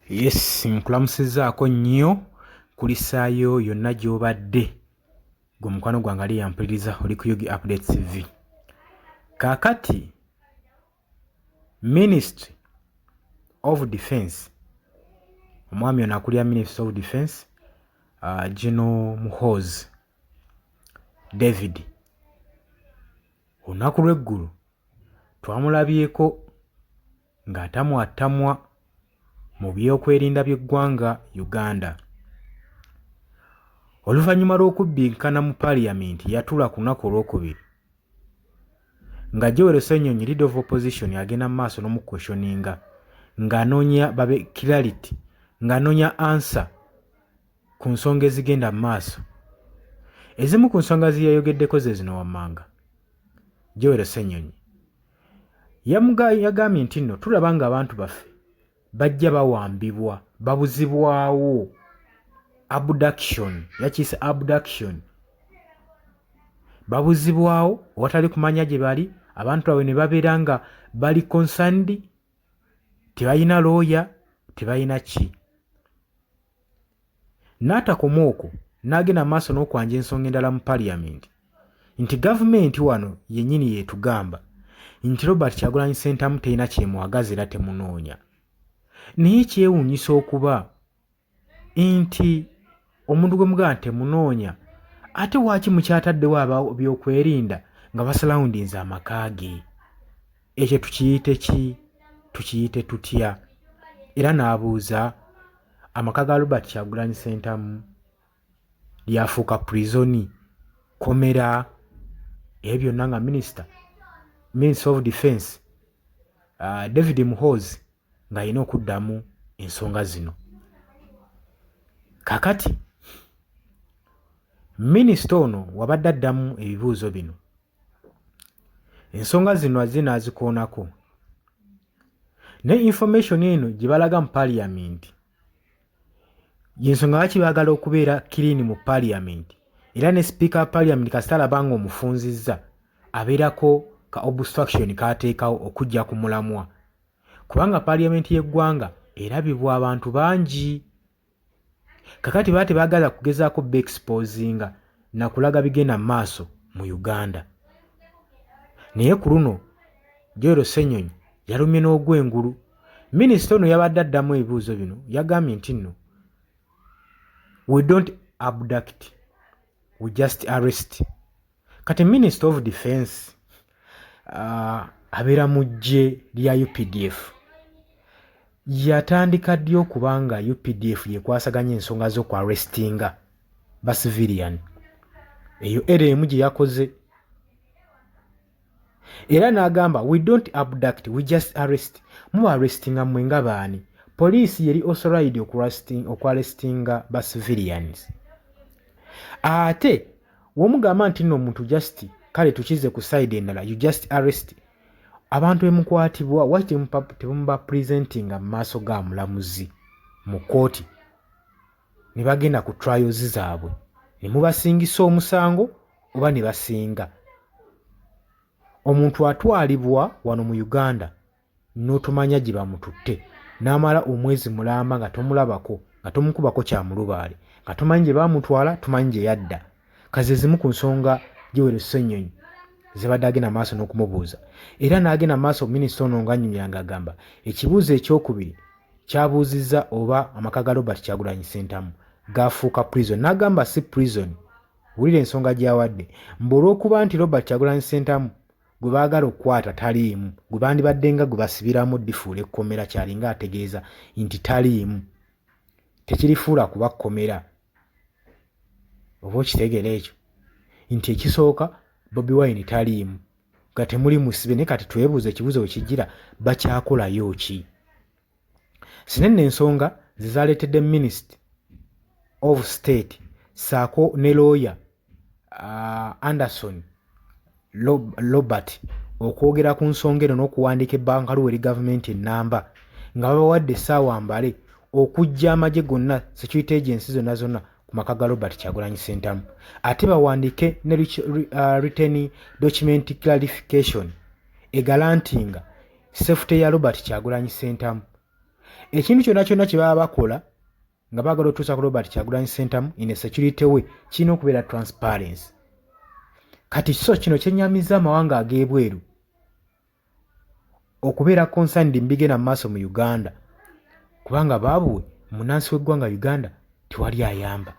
Yes, nkulamusizaako nnyo kulisaayo yonna gy'obadde gwe mukwano gwange ali yampuliriza oli ku Yugi Updates TV. Kaakati Ministry of Defence, omwami ono akulira Ministry of Defence, General Muhoozi David, olunaku lw'eggulu twamulabyeko ng'atamwatamwa mu byokwerinda by'eggwanga Uganda. Oluvannyuma lw'okubbinkana mu Parliament yatula ku lunaku olwokubiri nga Joel Ssenyonyi Leader of Opposition yagenda mu maaso n'omukweshoninga ng'anoonya babe clarity, ng'anoonya answer ku nsonga ezigenda mu maaso. Ezimu ku nsonga ziyayogeddeko ze zino wammanga. Joel Ssenyonyi yagambye nti nno tulaba ng'abantu baffe bajja bawambibwa, babuzibwawo, abduction, yakiyise abduction. Babuzibwawo awatali kumanya gye bali, abantu baabwe ne babeera nga bali concerned, tebalina looya, tebalina ki. N'atakoma okwo n'agenda maaso n'okwanja ensonga endala mu Parliament nti gavumenti wano yennyini yeetugamba nti Robert Kyagulanyi Ssentamu terina kyemwagaza era temunoonya. Naye kyewuunyisa okuba nti omuntu gwe mugamba temunoonya, ate waaki mukyataddewo byokwerinda nga basalawundinze amaka ge? Ekyo tukiyite ki? Tukiyite tutya? Era n'abuuza amaka ga Robert Kyagulanyi Ssentamu lyafuuka prisoni, komera, ebyo byonna nga Minister of Defence David Muhoozi ng'alina okuddamu ensonga zino. Kakati minisita ono wabadde addamu ebibuuzo bino, ensonga zino azze n'azikoonako, ne information eno gye balaga mu Parliament y'ensonga lwaki baagala okubeera clean mu Parliament, era ne Speaker wa Parliament kasita alaba nga omufunzizza abeerako ka obstruction kaateekawo okujja ku mulamwa, kubanga Parliament y'eggwanga erabibwa abantu bangi. Kakati baba tebaagala kugezaako be-exposinga na kulaga bigenda mu maaso mu Uganda. Naye ku luno Joel Ssenyonyi yalumye n'ogw'engulu. Minisita ono yabadde addamu ebibuuzo bino, yagambye nti nno we don't abduct, we just arrest. Kati Minister of Defence abeera mu ggye lya UPDF yatandika ddi okubanga UPDF yekwasaganya ensonga z'oku arrestinga ba civilian. Eyo era emu gye yakoze. Era n'agamba we don't abduct, we just arrest. Muba arrestinga mmwe nga baani? Poliisi yeri authorized okuarrestinga ba civilians. Ate womugamba nti nno omuntu just kale tukize ku side endala, you just arrest, abantu emukwatibwa waki temuba presentinga mu maaso ga mulamuzi mu kooti ne bagenda ku trials zaabwe ne mubasingisa omusango oba ne basinga. Omuntu atwalibwa wano mu Uganda n'otumanya gye bamututte n'amala omwezi mulamba nga tomulabako, nga tomukubako kyamulubaale, nga tomanyi gye baamutwala, tumanyi gye yadda. Kaze zimu ku nsonga Joel Ssenyonyi zibadde agenda maaso n'okumubuuza. Era n'agenda maaso minisita ono ng'annyumyanga agamba ekibuuzo ekyokubiri kyabuuzizza oba amaka ga Robert Kyagulanyi Ssentamu gaafuuka prison. N'agamba si prison, wulira ensonga gy'awadde, mbu olw'okuba nti Robert Kyagulanyi Ssentamu gwe baagala okukwata taliimu, gwe bandibadde nga gwe basibiramu difuula ekkomera, kyalinga ategeeza nti taliimu, tekirifuula kuba kkomera. Oba okitegeera ekyo nti ekisooka Bobi Wine taliimu, nga temuli musibe. Naye kati twebuuza ekibuuzo we kijjira, bakyakolayo ki? Sinenne ensonga zizaaleetedde Minister of State saako ne lawyer Anderson Robert okwogera ku nsonga eno n'okuwandiika ebbankaluwa eri gavumenti ennamba nga babawadde essaawa mbale okujja amagye gonna, security agency zonna ku maka ga Robert Kyagulanyi Ssentamu, ate bawandiike ne written document clarification egalantinga safety ya Robert Kyagulanyi Ssentamu. ekintu kyonna kyonna kye baba bakola nga baagala otuusa ku Robert Kyagulanyi Ssentamu in a security we kirina okubeera transparency. Kati so kino kyennyamiza amawanga ag'ebweru okubeera concerned mbigenda mu maaso mu Uganda, kubanga baabwe munansi w'eggwanga Uganda tewali ayamba.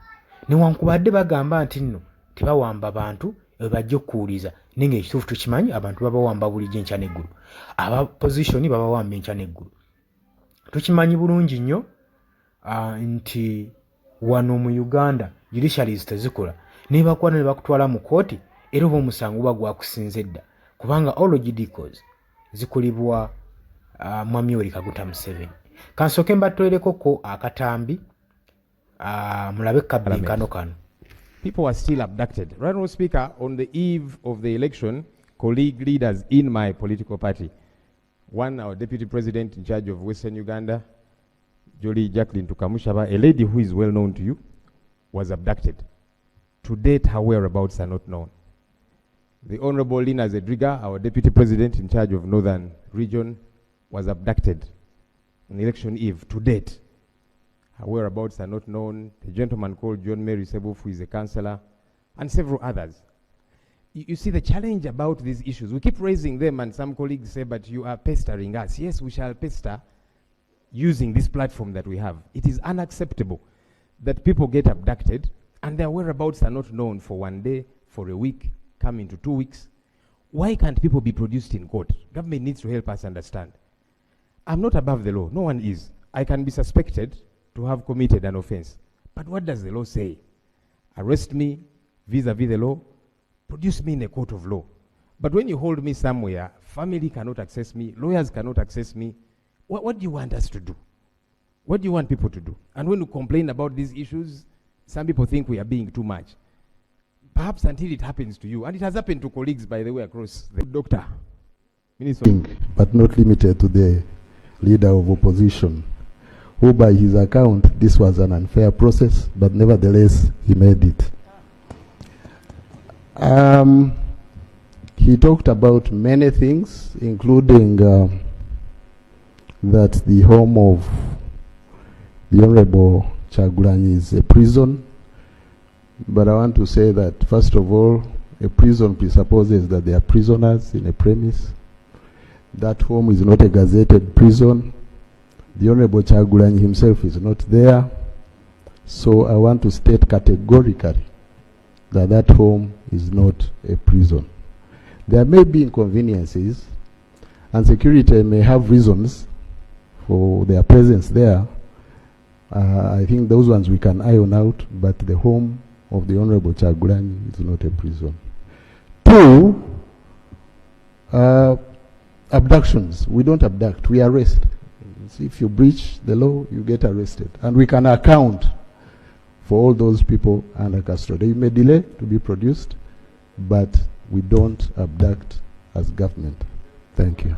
Newankubadde bagamba nti nno tebawamba bantu bajja okuwuliza, naye ng'ekituufu tukimanyi abantu babawamba bulijjo enkya n'eggulu, aba position babawamba enkya n'eggulu. Tukimanyi bulungi nnyo nti wano mu Uganda judiciaries tezikola, naye bakwata ne bakutwala mu kooti era oba omusango guba gwakusinze dda, kubanga all judicals zikulibwa Mwami Yoweri Kaguta Museveni. Kansooke mbattolereko akatambi mulabe kabbinkano kano. People are still abducted. Right, Honourable Speaker, on the eve of the election, colleague leaders in my political party, one, our Deputy President in charge of Western Uganda, Jolie Jacqueline Tukamushaba, a lady who is well known to you, was abducted. To date, her whereabouts are not known. The Honourable Lina Zedriga, our Deputy President in charge of Northern Region, was abducted on election eve. To date, her whereabouts are not known. A gentleman called John Mary Sebufu, who is a councillor, and several others. You see the challenge about these issues. We keep raising them, and some colleagues say, but you are pestering us. Yes, we shall pester using this platform that we have. It is unacceptable that people get abducted and their whereabouts are not known for one day, for a week, come into 2 weeks. Why can't people be produced in court? Government needs to help us understand. I'm not above the law. No one is. I can be suspected to have committed an offense. But what does the law say? Arrest me vis-a-vis the law, produce me in a court of law. But when you hold me somewhere, family cannot access me, lawyers cannot access me. What do you want us to do? What do you want people to do? And when you complain about these issues, some people think we are being too much. Perhaps until it happens to you. And it has happened to colleagues, by the way, across the doctor. Minister. But not limited to the leader of opposition, who by his account, this was an unfair process, but nevertheless, he made it. He talked about many things, including that the home of the Honorable Kyagulanyi is a prison. But I want to say that, first of all, a prison presupposes that there are prisoners in a premise. That home is not a gazetted prison. The Honorable Kyagulanyi himself is not there. So I want to state categorically that that home is not a prison. There may be inconveniences, and security may have reasons for their presence there. I think those ones we can iron out, but the home of the Honorable Kyagulanyi is not a prison. 2, abductions. We don't abduct, we arrest. If you breach the law, you get arrested. And we can account for all those people under custody. They may delay to be produced, but we don't abduct as government. Thank you.